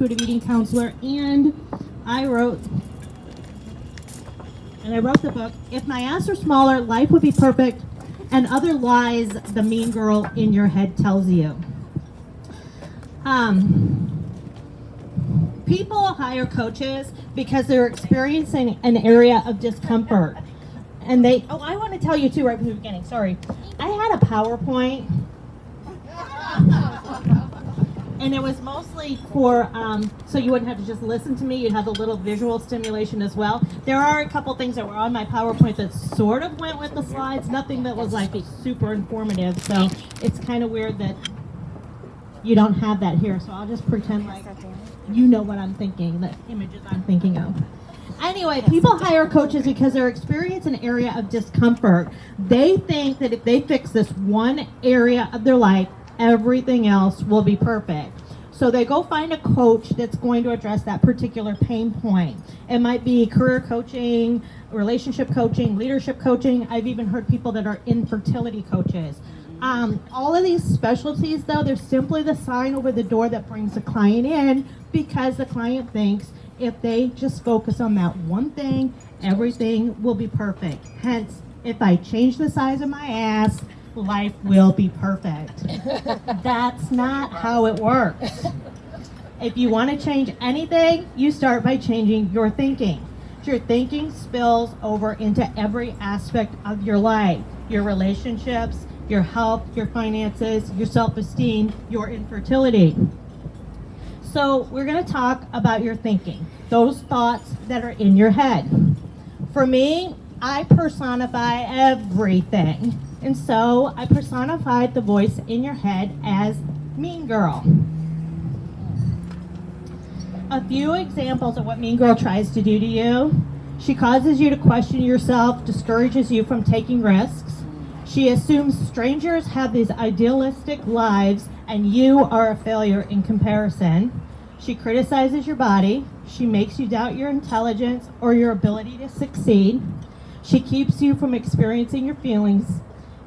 intuitive eating counselor, and I wrote the book, If My Ass Were Smaller, Life Would Be Perfect, and Other Lies the Mean Girl in Your Head Tells You. People hire coaches because they're experiencing an area of discomfort. And I want to tell you too right from the beginning, sorry. I had a PowerPoint. And it was mostly for, so you wouldn't have to just listen to me, you'd have a little visual stimulation as well. There are a couple things that were on my PowerPoint that sort of went with the slides, nothing that was like super informative, so it's kind of weird that you don't have that here, so I'll just pretend like you know what I'm thinking, the images I'm thinking of. Anyway, people hire coaches because they're experiencing an area of discomfort. They think that if they fix this one area of their life, everything else will be perfect. So they go find a coach that's going to address that particular pain point. It might be career coaching, relationship coaching, leadership coaching. I've even heard people that are infertility coaches. All of these specialties, though, they're simply the sign over the door that brings the client in, because the client thinks if they just focus on that one thing, everything will be perfect. Hence, if I change the size of my ass, life will be perfect. That's not how it works. If you want to change anything, you start by changing your thinking. Your thinking spills over into every aspect of your life. Your relationships, your health, your finances, your self-esteem, your infertility. So we're going to talk about your thinking, those thoughts that are in your head. For me, I personify everything. And so I personified the voice in your head as Mean Girl. A few examples of what Mean Girl tries to do to you. She causes you to question yourself, discourages you from taking risks. She assumes strangers have these idealistic lives and you are a failure in comparison. She criticizes your body. She makes you doubt your intelligence or your ability to succeed. She keeps you from experiencing your feelings,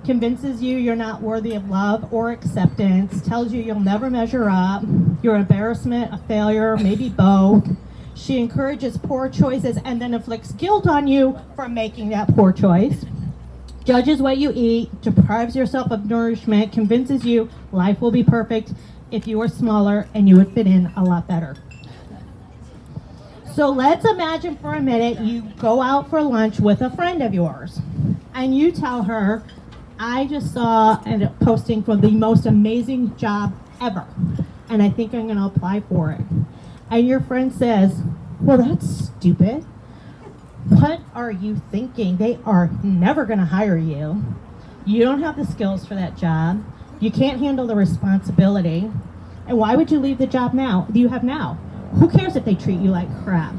convinces you you're not worthy of love or acceptance, tells you you'll never measure up, you're an embarrassment, a failure, maybe both. She encourages poor choices and then inflicts guilt on you for making that poor choice. Judges what you eat, deprives yourself of nourishment, convinces you life will be perfect if you were smaller and you would fit in a lot better. So let's imagine for a minute you go out for lunch with a friend of yours and you tell her, I just saw a posting for the most amazing job ever, and I think I'm going to apply for it. And your friend says, well, that's stupid. What are you thinking? They are never going to hire you. You don't have the skills for that job. You can't handle the responsibility. And why would you leave the job now? Do you have now? Who cares if they treat you like crap?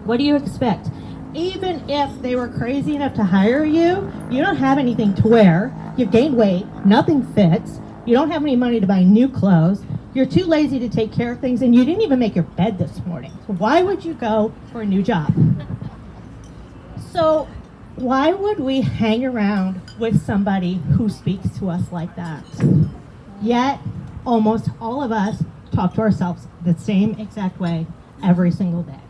What do you expect? Even if they were crazy enough to hire you, you don't have anything to wear. You've gained weight. Nothing fits. You don't have any money to buy new clothes. You're too lazy to take care of things, and you didn't even make your bed this morning. So why would you go for a new job? So why would we hang around with somebody who speaks to us like that? Yet, almost all of us talk to ourselves the same exact way every single day.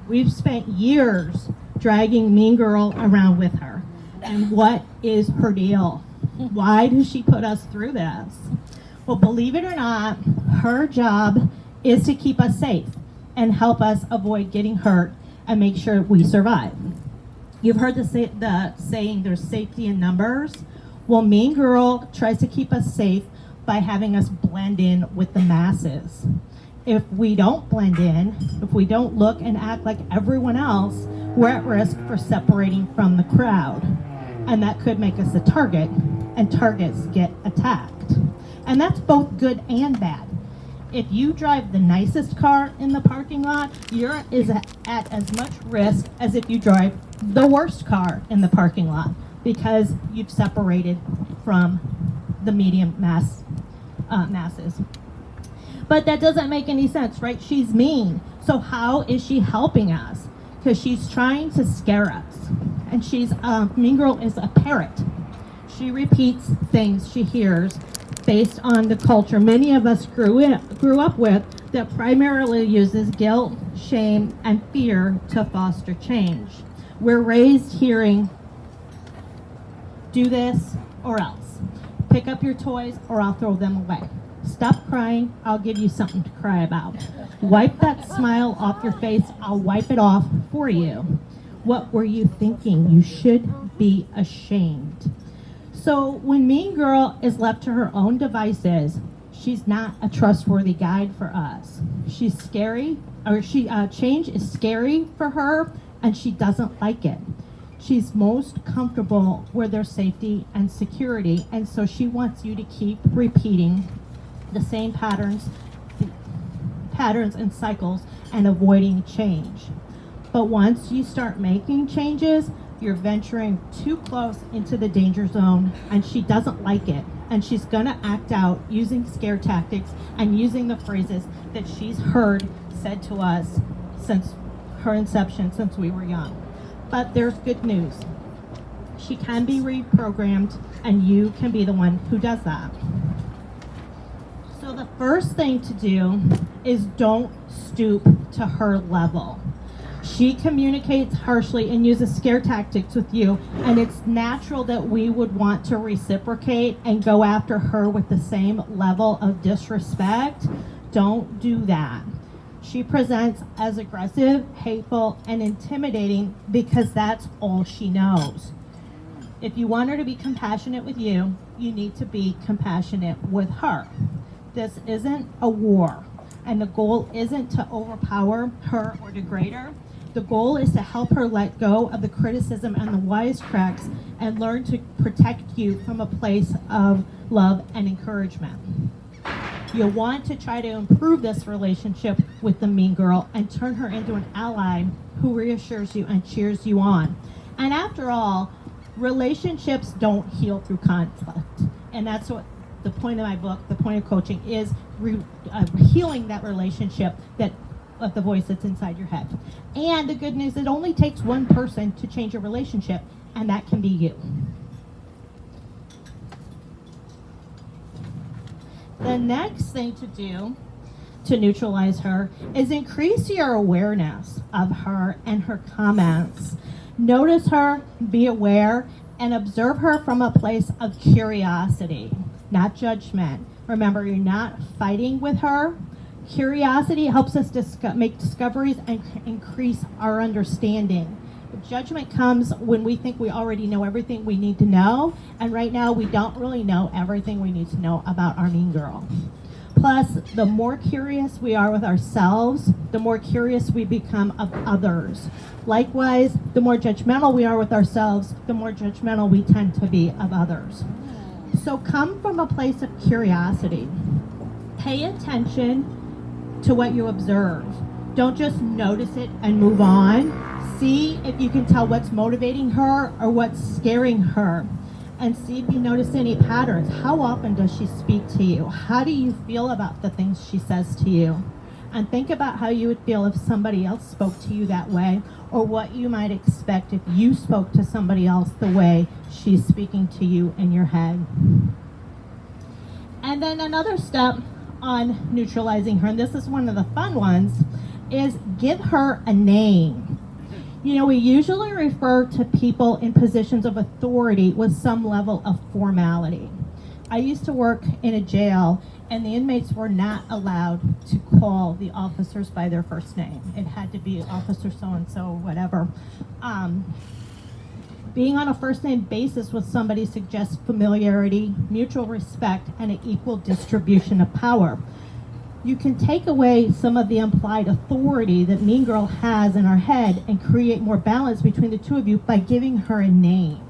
We've spent years dragging Mean Girl around with her. And what is her deal? Why does she put us through this? Well, believe it or not, her job is to keep us safe and help us avoid getting hurt and make sure we survive. You've heard the saying, there's safety in numbers. Well, Mean Girl tries to keep us safe by having us blend in with the masses. If we don't blend in, if we don't look and act like everyone else, we're at risk for separating from the crowd. And that could make us a target, and targets get attacked. And that's both good and bad. If you drive the nicest car in the parking lot, you're at as much risk as if you drive the worst car in the parking lot, because you've separated from the medium masses. But that doesn't make any sense, right? She's mean. So how is she helping us? Because she's trying to scare us. And Mean Girl is a parrot. She repeats things she hears based on the culture many of us grew up with that primarily uses guilt, shame, and fear to foster change. We're raised hearing, do this or else. Pick up your toys or I'll throw them away. Stop crying, I'll give you something to cry about. Wipe that smile off your face, I'll wipe it off for you. What were you thinking? You should be ashamed. So when Mean Girl is left to her own devices, she's not a trustworthy guide for us. She's scary, or change is scary for her, and she doesn't like it. She's most comfortable where there's safety and security, and so she wants you to keep repeating the same patterns and cycles and avoiding change. But once you start making changes, you're venturing too close into the danger zone, and she doesn't like it. And she's gonna act out using scare tactics and using the phrases that she's heard said to us since her inception, since we were young. But there's good news. She can be reprogrammed, and you can be the one who does that. So the first thing to do is don't stoop to her level. She communicates harshly and uses scare tactics with you, and it's natural that we would want to reciprocate and go after her with the same level of disrespect. Don't do that. She presents as aggressive, hateful, and intimidating because that's all she knows. If you want her to be compassionate with you, you need to be compassionate with her. This isn't a war, and the goal isn't to overpower her or degrade her. The goal is to help her let go of the criticism and the wisecracks and learn to protect you from a place of love and encouragement. You'll want to try to improve this relationship with the Mean Girl and turn her into an ally who reassures you and cheers you on. And after all, relationships don't heal through conflict. And that's what the point of my book, the point of coaching, is healing that relationship of the voice that's inside your head. And the good news, it only takes one person to change a relationship, and that can be you. The next thing to do to neutralize her is increase your awareness of her and her comments. Notice her, be aware, and observe her from a place of curiosity, not judgment. Remember, you're not fighting with her. Curiosity helps us make discoveries and increase our understanding. Judgment comes when we think we already know everything we need to know, and right now we don't really know everything we need to know about our Mean Girl. Plus, the more curious we are with ourselves, the more curious we become of others. Likewise, the more judgmental we are with ourselves, the more judgmental we tend to be of others. So come from a place of curiosity. Pay attention to what you observe. Don't just notice it and move on. See if you can tell what's motivating her or what's scaring her. And see if you notice any patterns. How often does she speak to you? How do you feel about the things she says to you? And think about how you would feel if somebody else spoke to you that way, or what you might expect if you spoke to somebody else the way she's speaking to you in your head. And then another step on neutralizing her, and this is one of the fun ones, is give her a name. You know, we usually refer to people in positions of authority with some level of formality. I used to work in a jail, and the inmates were not allowed to call the officers by their first name. It had to be officer so-and-so, whatever. Being on a first name basis with somebody suggests familiarity, mutual respect, and an equal distribution of power. You can take away some of the implied authority that Mean Girl has in her head and create more balance between the two of you by giving her a name.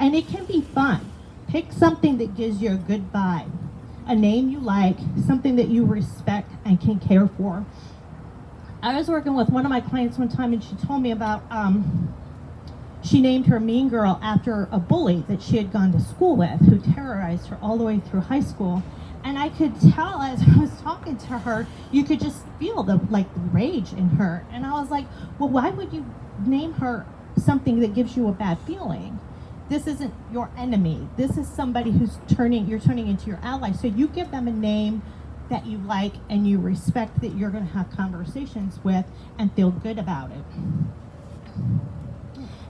And it can be fun. Pick something that gives you a good vibe, a name you like, something that you respect and can care for. I was working with one of my clients one time, and she told me about, she named her Mean Girl after a bully that she had gone to school with who terrorized her all the way through high school. And I could tell as I was talking to her, you could just feel the rage in her. And I was like, well, why would you name her something that gives you a bad feeling? This isn't your enemy. This is somebody you're turning into your ally. So you give them a name that you like and you respect, that you're going to have conversations with and feel good about it.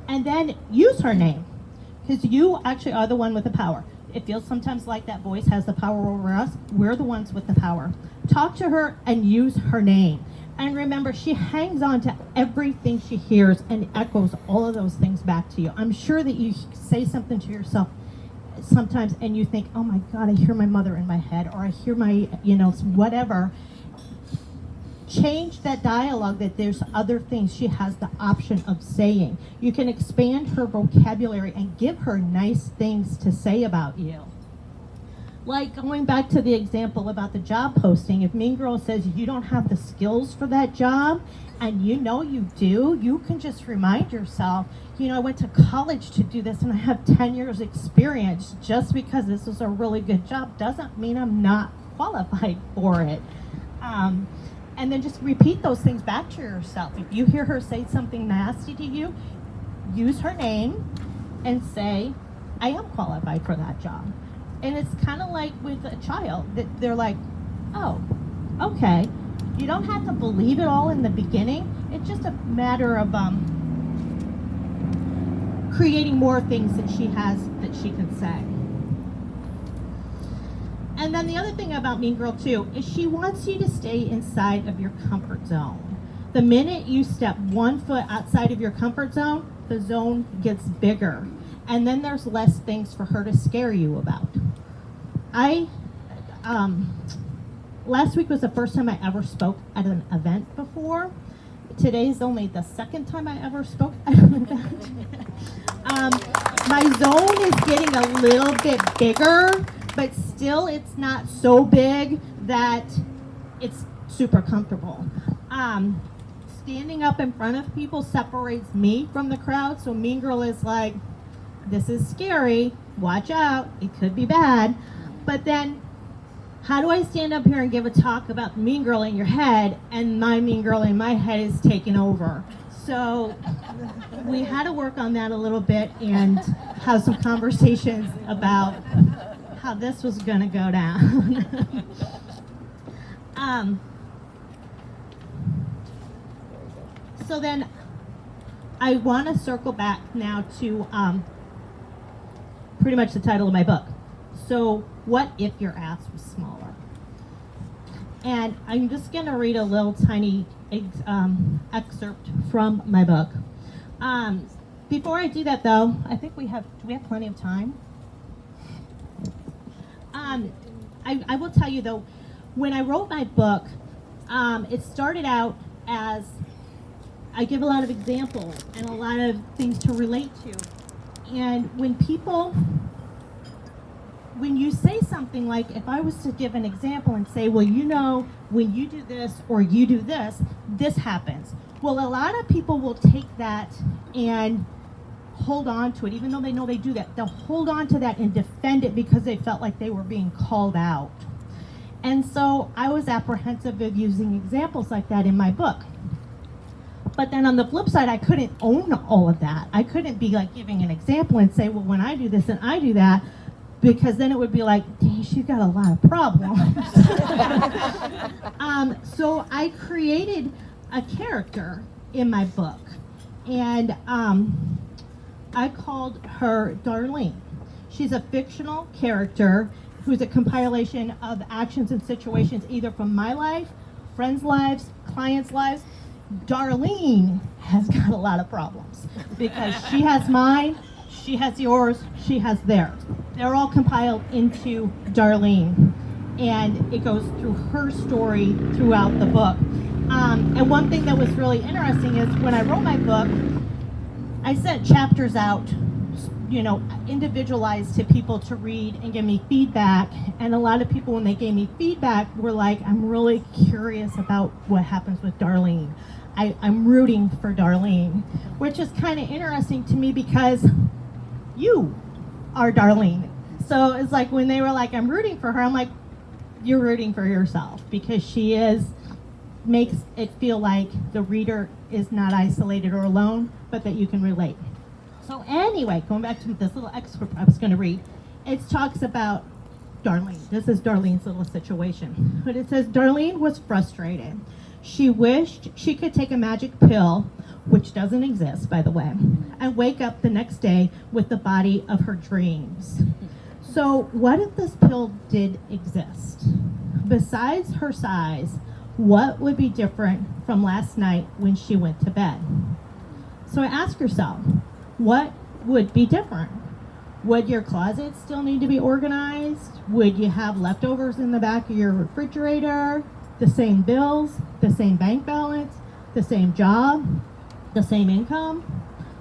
And then use her name, because you actually are the one with the power. It feels sometimes like that voice has the power over us. We're the ones with the power. Talk to her and use her name. And remember, she hangs on to everything she hears and echoes all of those things back to you. I'm sure that you say something to yourself sometimes and you think, oh my God, I hear my mother in my head, or I hear my, whatever. Change that dialogue, that there's other things she has the option of saying. You can expand her vocabulary and give her nice things to say about you. Like going back to the example about the job posting, if Mean Girl says you don't have the skills for that job, and you know you do, you can just remind yourself, I went to college to do this and I have 10 years experience. Just because this is a really good job doesn't mean I'm not qualified for it. And then just repeat those things back to yourself. If you hear her say something nasty to you, use her name and say, I am qualified for that job. And it's kind of like with a child, that they're like, oh, okay. You don't have to believe it all in the beginning. It's just a matter of creating more things that she has that she can say. And then the other thing about Mean Girl too is she wants you to stay inside of your comfort zone. The minute you step 1 foot outside of your comfort zone, the zone gets bigger. And then there's less things for her to scare you about. Last week was the first time I ever spoke at an event before. Today's only the second time I ever spoke at an event. My zone is getting a little bit bigger, but still it's not so big that it's super comfortable. Standing up in front of people separates me from the crowd, so Mean Girl is like, this is scary, watch out, it could be bad. But then, how do I stand up here and give a talk about the Mean Girl in your head, and my Mean Girl in my head is taking over? So we had to work on that a little bit and have some conversations about how this was going to go down. So then I want to circle back now to pretty much the title of my book. So, what if your ass was smaller? And I'm just going to read a little tiny excerpt from my book. Before I do that, though, I think do we have plenty of time? I will tell you, though, when I wrote my book, it started out as I give a lot of examples and a lot of things to relate to. And when you say something like, if I was to give an example and say, well, when you do this or you do this, this happens. Well, a lot of people will take that and hold on to it, even though they know they do that. They'll hold on to that and defend it because they felt like they were being called out. And so I was apprehensive of using examples like that in my book. But then on the flip side, I couldn't own all of that. I couldn't be like giving an example and say, well, when I do this and I do that, because then it would be like, dang, she's got a lot of problems. So I created a character in my book, and I called her Darlene. She's a fictional character who's a compilation of actions and situations either from my life, friends' lives, clients' lives. Darlene has got a lot of problems because she has mine, she has yours, she has theirs. They're all compiled into Darlene, and it goes through her story throughout the book. And one thing that was really interesting is when I wrote my book, I sent chapters out, individualized to people to read and give me feedback. And a lot of people, when they gave me feedback, were like, I'm really curious about what happens with Darlene. I'm rooting for Darlene, which is kind of interesting to me because you are Darlene. So it's like when they were like, I'm rooting for her, I'm like, you're rooting for yourself because she makes it feel like the reader is not isolated or alone, but that you can relate. So anyway, going back to this little excerpt I was going to read, it talks about Darlene. This is Darlene's little situation. But it says Darlene was frustrated. She wished she could take a magic pill, which doesn't exist, by the way, and wake up the next day with the body of her dreams. So what if this pill did exist? Besides her size, what would be different from last night when she went to bed? So ask yourself, what would be different? Would your closet still need to be organized? Would you have leftovers in the back of your refrigerator? The same bills, the same bank balance, the same job, the same income,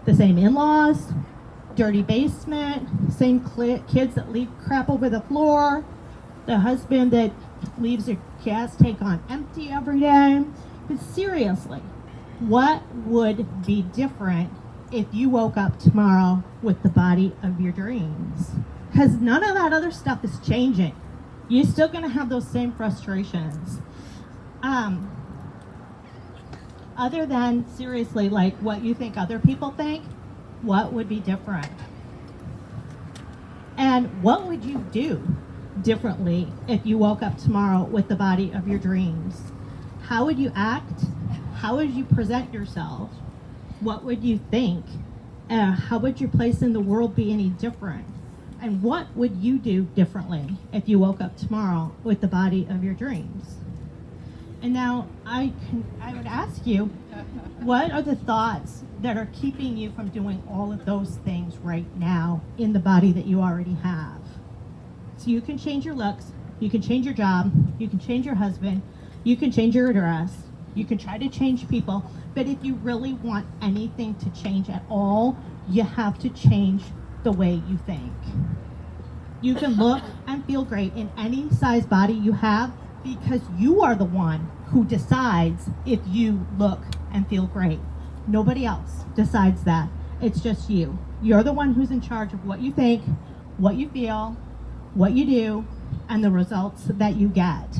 the same in-laws, dirty basement, same kids that leave crap over the floor, the husband that leaves your gas tank on empty every day. But seriously, what would be different if you woke up tomorrow with the body of your dreams? Because none of that other stuff is changing. You're still going to have those same frustrations. Other than, seriously, like what you think other people think, what would be different? And what would you do differently if you woke up tomorrow with the body of your dreams? How would you act? How would you present yourself? What would you think? How would your place in the world be any different? And what would you do differently if you woke up tomorrow with the body of your dreams? And now I would ask you, what are the thoughts that are keeping you from doing all of those things right now in the body that you already have? So you can change your looks, you can change your job, you can change your husband, you can change your address, you can try to change people, but if you really want anything to change at all, you have to change the way you think. You can look and feel great in any size body you have because you are the one who decides if you look and feel great. Nobody else decides that. It's just you. You're the one who's in charge of what you think, what you feel, what you do, and the results that you get.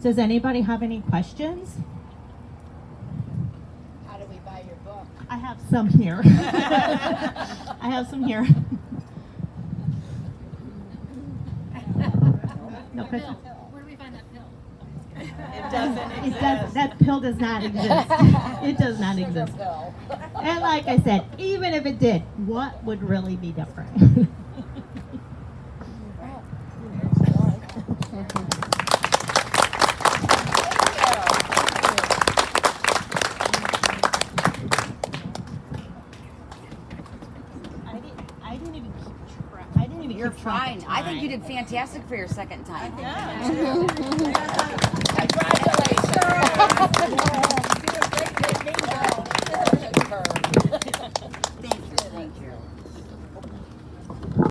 Does anybody have any questions? How do we buy your book? I have some here. I have some here. No question. Where do we find that pill? It doesn't exist. That pill does not exist. It does not exist. And like I said, even if it did, what would really be different? You're fine. I think you did fantastic for your second time. Thank you.